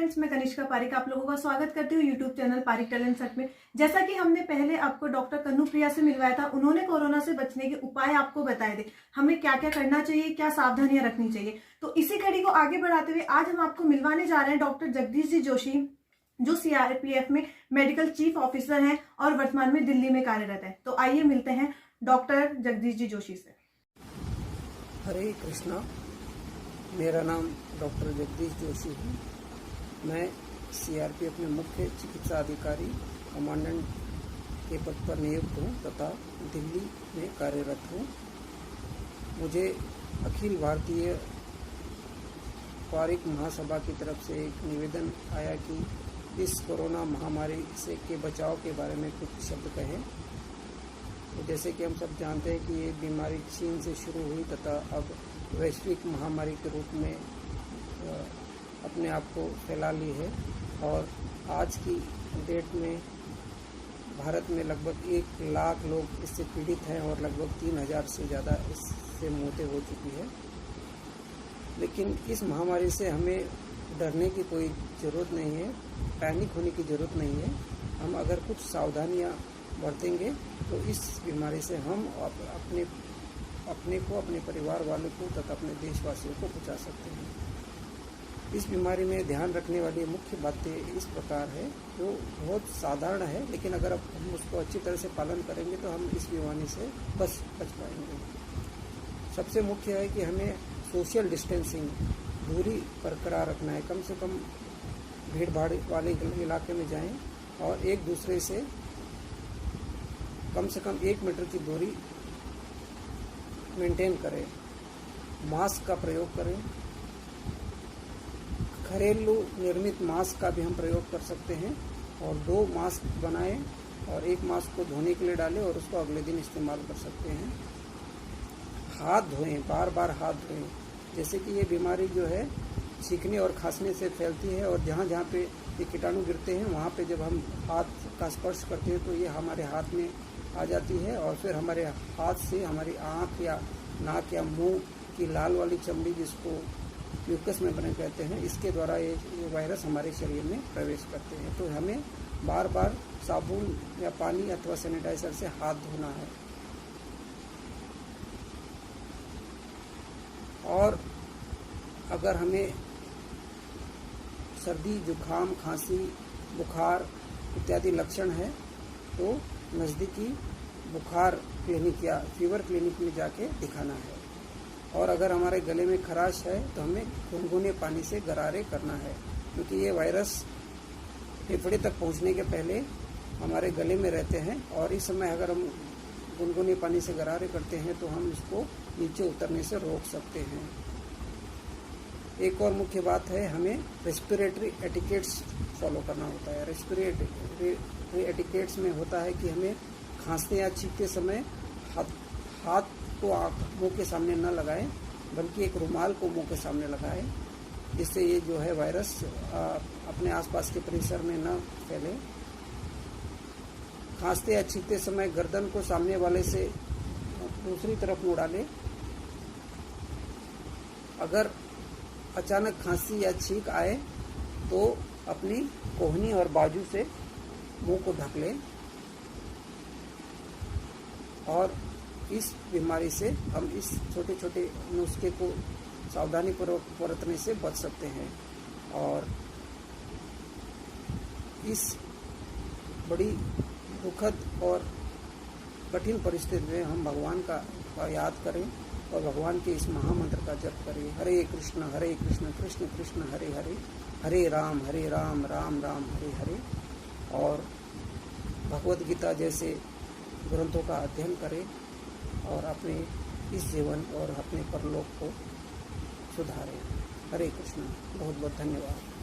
Friends, मैं कनिष्का पारिक आप लोगों का स्वागत करती हूँ YouTube channel Parik talent search में। जैसा कि हमने पहले आपको डॉक्टर कन्नुप्रिया से मिलवाया था, उन्होंने कोरोना से बचने के उपाय आपको बताए थे, हमें क्या क्या करना चाहिए, क्या सावधानियां रखनी चाहिए। तो इसी कड़ी को आगे बढ़ाते हुए आज हम आपको मिलवाने जा रहे हैं डॉक्टर जगदीश जी जोशी, जो सीआरपीएफ में मेडिकल चीफ ऑफिसर हैं और वर्तमान में दिल्ली में कार्यरत है। तो आइए मिलते हैं डॉक्टर जगदीश जी जोशी से। हरे कृष्णा, मेरा नाम डॉक्टर जगदीश जोशी है। मैं सीआरपीएफ में मुख्य चिकित्सा अधिकारी कमांडेंट के पद पर नियुक्त हूँ तथा दिल्ली में कार्यरत हूँ। मुझे अखिल भारतीय पारिक महासभा की तरफ से एक निवेदन आया कि इस कोरोना महामारी से के बचाव के बारे में कुछ शब्द कहें। तो जैसे कि हम सब जानते हैं कि ये बीमारी चीन से शुरू हुई तथा अब वैश्विक महामारी के रूप में अपने आप को फैला ली है और आज की डेट में भारत में लगभग 1 लाख लोग इससे पीड़ित हैं और लगभग 3000 से ज़्यादा इससे मौतें हो चुकी है। लेकिन इस महामारी से हमें डरने की कोई ज़रूरत नहीं है, पैनिक होने की ज़रूरत नहीं है। हम अगर कुछ सावधानियां बरतेंगे तो इस बीमारी से हम अपने को, अपने परिवार वालों को तथा अपने देशवासियों को बचा सकते हैं। इस बीमारी में ध्यान रखने वाली मुख्य बातें इस प्रकार है, जो बहुत साधारण है, लेकिन अगर हम उसको अच्छी तरह से पालन करेंगे तो हम इस बीमारी से बच पाएंगे। सबसे मुख्य है कि हमें सोशल डिस्टेंसिंग, दूरी बरकरार रखना है। कम से कम भीड़ भाड़ वाले इलाके में जाएं और एक दूसरे से कम 1 मीटर की दूरी मेंटेन करें। मास्क का प्रयोग करें। घरेलू निर्मित मास्क का भी हम प्रयोग कर सकते हैं और 2 मास्क बनाएं और एक मास्क को धोने के लिए डालें और उसको अगले दिन इस्तेमाल कर सकते हैं। हाथ धोएं, बार बार हाथ धोएं। जैसे कि ये बीमारी जो है छींकने और खांसने से फैलती है और जहाँ जहाँ पे ये कीटाणु गिरते हैं वहाँ पे जब हम हाथ का स्पर्श करते हैं तो ये हमारे हाथ में आ जाती है और फिर हमारे हाथ से हमारी आँख या नाक या मुंह की लाल वाली चमड़ी, जिसको म्यूकस मेम्ब्रेन कहते हैं, इसके द्वारा ये वायरस हमारे शरीर में प्रवेश करते हैं। तो हमें बार बार साबुन या पानी अथवा सैनिटाइजर से हाथ धोना है। और अगर हमें सर्दी, जुकाम, खांसी, बुखार इत्यादि लक्षण है तो नज़दीकी बुखार क्लिनिक या फीवर क्लिनिक में जाके दिखाना है। और अगर हमारे गले में खराश है तो हमें गुनगुने पानी से गरारे करना है, क्योंकि ये वायरस फेफड़े तक पहुंचने के पहले हमारे गले में रहते हैं और इस समय अगर हम गुनगुने पानी से गरारे करते हैं तो हम इसको नीचे उतरने से रोक सकते हैं। एक और मुख्य बात है, हमें रेस्पिरेटरी एटिकेट्स फॉलो करना होता है। रेस्पिरेटरी एटिकेट्स में होता है कि हमें खांसते या छींकते समय हाथ को मुंह के सामने न लगाएं, बल्कि एक रुमाल को मुंह के सामने लगाएं, जिससे ये जो है वायरस अपने आसपास के परिसर में न फैले। खांसते या छींकते समय गर्दन को सामने वाले से दूसरी तरफ मुड़ डालें। अगर अचानक खांसी या छींक आए तो अपनी कोहनी और बाजू से मुंह को ढक लें और इस बीमारी से हम इस छोटे छोटे नुस्खे को सावधानी पूर्वक बरतने से बच सकते हैं। और इस बड़ी दुखद और कठिन परिस्थिति में हम भगवान का याद करें और भगवान के इस महामंत्र का जप करें। हरे कृष्ण कृष्ण कृष्ण हरे हरे, हरे राम राम राम हरे हरे। और भगवद गीता जैसे ग्रंथों का अध्ययन करें और अपने इस जीवन और अपने परलोक को सुधारें। हरे कृष्ण। बहुत बहुत धन्यवाद।